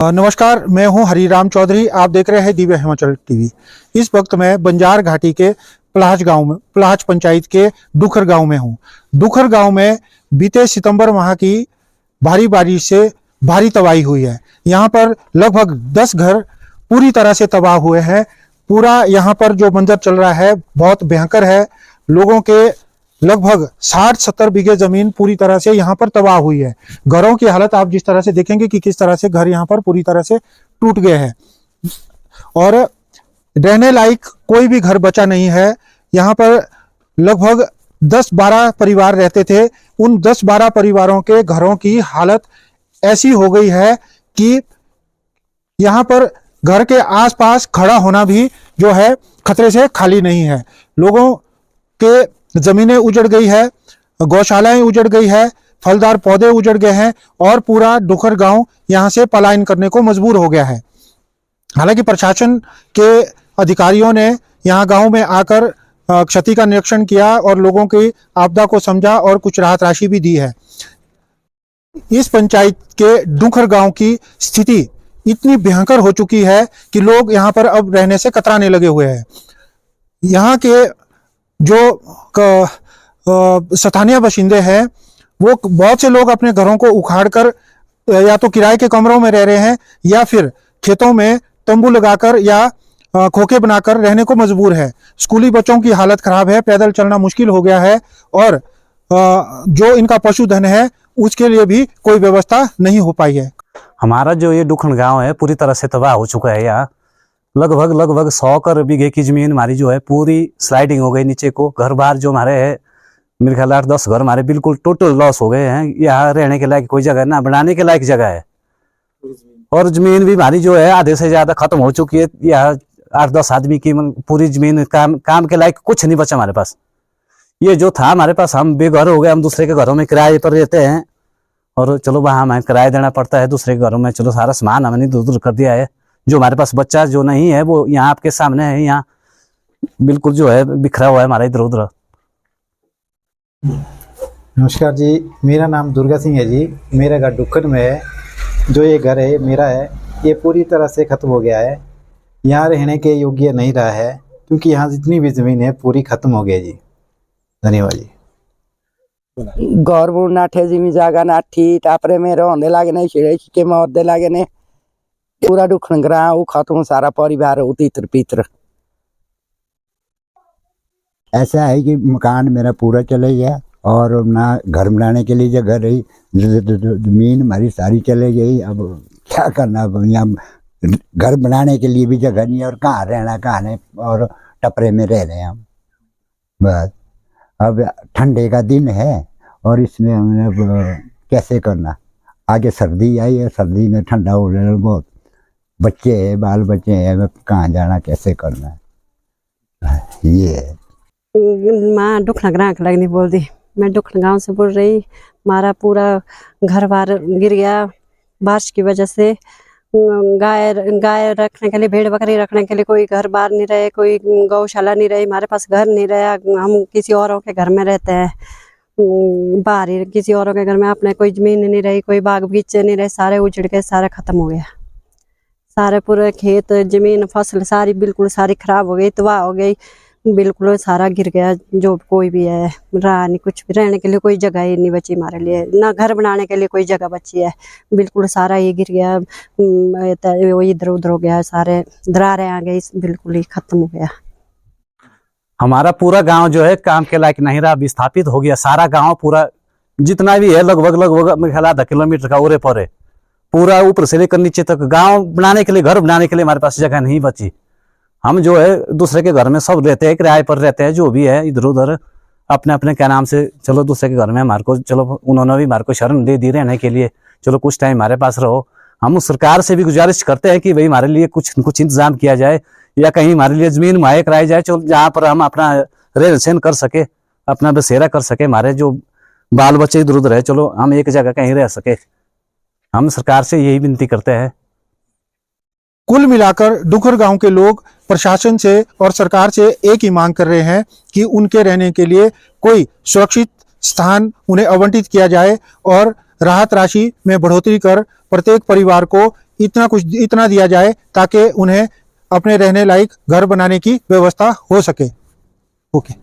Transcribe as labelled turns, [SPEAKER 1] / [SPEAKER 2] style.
[SPEAKER 1] नमस्कार, मैं हूं हरिराम चौधरी। आप देख रहे हैं दिव्य हिमाचल टीवी। इस वक्त मैं बंजार घाटी के पलाच पंचायत के डुखर गांव में हूं। डुखर गांव में बीते सितंबर माह की भारी बारिश से भारी तबाही हुई है। यहां पर लगभग 10 घर पूरी तरह से तबाह हुए हैं। पूरा यहां पर जो मंजर चल रहा है बहुत भयंकर है। लोगों के लगभग 60-70 बीघे जमीन पूरी तरह से यहाँ पर तबाह हुई है। घरों की हालत आप जिस तरह से देखेंगे कि किस तरह से घर यहाँ पर पूरी तरह से टूट गए हैं और रहने लायक कोई भी घर बचा नहीं है। यहाँ पर लगभग 10-12 परिवार रहते थे। उन 10-12 परिवारों के घरों की हालत ऐसी हो गई है कि यहाँ पर घर के आसपास खड़ा होना भी जो है खतरे से खाली नहीं है। लोगों के जमीनें उजड़ गई है, गौशालाएं उजड़ गई है, फलदार पौधे उजड़ गए हैं और पूरा डुखर गांव यहां से पलायन करने को मजबूर हो गया है। हालांकि प्रशासन के अधिकारियों ने यहां गांव में आकर क्षति का निरीक्षण किया और लोगों की आपदा को समझा और कुछ राहत राशि भी दी है। इस पंचायत के डुखर गांव की स्थिति इतनी भयंकर हो चुकी है कि लोग यहां पर अब रहने से कतराने लगे हुए हैं। यहाँ के जो स्थानीय बाशिंदे हैं वो बहुत से लोग अपने घरों को उखाड़कर या तो किराए के कमरों में रह रहे हैं या फिर खेतों में तंबू लगाकर या खोखे बनाकर रहने को मजबूर है। स्कूली बच्चों की हालत खराब है, पैदल चलना मुश्किल हो गया है और जो इनका पशुधन है उसके लिए भी कोई व्यवस्था नहीं हो पाई है।
[SPEAKER 2] हमारा जो ये डुखन गांव है पूरी तरह से तबाह हो चुका है। यहाँ लगभग 100 बीघे की जमीन हमारी जो है पूरी स्लाइडिंग हो गई नीचे को। घर बार जो हमारे है मेरे ख्याल 8-10 घर हमारे बिल्कुल टोटल लॉस हो गए हैं। यहाँ रहने के लायक कोई जगह ना बनाने के लायक जगह है और जमीन भी हमारी जो है आधे से ज्यादा खत्म हो चुकी है। यहाँ 8-10 आदमी की पूरी जमीन काम के लायक कुछ नहीं बचा हमारे पास। ये जो था हमारे पास हम बेघर हो गए, हम दूसरे के घरों में किराए पर रहते हैं और चलो वहां हमें किराया देना पड़ता है दूसरे के घरों में। चलो सारा सामान हमने इधर उधर कर दिया है। जो हमारे पास बच्चा जो नहीं है वो यहाँ आपके सामने है, यहाँ बिल्कुल जो है बिखरा हुआ है हमारा इधर उधर।
[SPEAKER 3] नमस्कार जी, मेरा नाम दुर्गा सिंह है जी। मेरा घर डुक्कर में है। जो ये घर है मेरा है, ये पूरी तरह से खत्म हो गया है। यहाँ रहने के योग्य नहीं रहा है क्योंकि यहाँ जितनी भी जमीन है पूरी खत्म हो गई जी। धन्यवाद जी।
[SPEAKER 4] गौरबुर नाठे जिमी जागा नाठी टापरे में रोंदे लागे नहीं छिड़े के मौदे लागे ने पूरा डुखन ग्राम खत्म सारा परिवार उतर पितर।
[SPEAKER 5] ऐसा है कि मकान मेरा पूरा चले गया और ना घर बनाने के लिए जगह रही, जमीन हमारी सारी चले गई। अब क्या करना, अब यहाँ घर बनाने के लिए भी जगह नहीं है और कहाँ रहना कहाँ नहीं, और टपरे में रह रहे हैं हम बस। अब ठंडे का दिन है और इसमें हमने अब कैसे करना। आगे सर्दी आई है, सर्दी में ठंडा हो रहा है, बहुत बच्चे हैं, बाल बच्चे हैं, कहाँ जाना कैसे करना है ये है।
[SPEAKER 6] माँ डुखना ग्राहक लगनी बोल दी। मैं डुखना गांव से बोल रही। हमारा पूरा घर बार गिर गया बारिश की वजह से। गाय रखने के लिए, भेड़ बकरी रखने के लिए कोई घर बार नहीं रहे, कोई गौशाला नहीं रही, हमारे पास घर नहीं रहा। हम किसी औरों के घर में रहते हैं, बाहर ही किसी औरों के घर में। अपने कोई जमीन नहीं रही, कोई बाग बगीचे नहीं रहे, सारे उजड़ के सारे खत्म हो गया। सारे पूरे खेत जमीन फसल सारी बिल्कुल सारी खराब हो गई, तबाह हो गई, बिल्कुल सारा गिर गया। जो कोई भी है रहा नहीं, कुछ भी रहने के लिए कोई जगह ही नहीं बची हमारे लिए, ना घर बनाने के लिए कोई जगह बची है। बिल्कुल सारा ये गिर गया, इधर उधर हो गया, सारे दरारें आ गई, बिल्कुल ही खत्म हो गया।
[SPEAKER 2] हमारा पूरा गांव जो है काम के लायक नहीं रहा, विस्थापित हो गया। सारा गांव पूरा जितना भी है लगभग मेरे ख्याल आधा किलोमीटर का उरे पर है। पूरा ऊपर से लेकर नीचे तक गांव बनाने के लिए, घर बनाने के लिए हमारे पास जगह नहीं बची। हम जो है दूसरे के घर में सब रहते हैं, किराए पर रहते हैं, जो भी है इधर उधर अपने अपने क्या नाम से। चलो दूसरे के घर में हमारे को, चलो उन्होंने भी हमारे को शरण दे दी रहने के लिए, चलो कुछ टाइम हमारे पास रहो। हम सरकार से भी गुजारिश करते हैं कि भाई हमारे लिए कुछ इंतजाम किया जाए या कहीं हमारे लिए जमीन मुहैया कराई जाए, चलो जहाँ पर हम अपना रहन सहन कर सके, अपना बसेरा कर सके। हमारे जो बाल बच्चे इधर उधर है, चलो हम एक जगह कहीं रह सके। हम सरकार से यही विनती करते हैं।
[SPEAKER 1] कुल मिलाकर डुखर गांव के लोग प्रशासन से और सरकार से एक ही मांग कर रहे हैं कि उनके रहने के लिए कोई सुरक्षित स्थान उन्हें आवंटित किया जाए और राहत राशि में बढ़ोतरी कर प्रत्येक परिवार को इतना दिया जाए ताकि उन्हें अपने रहने लायक घर बनाने की व्यवस्था हो सके। ओके।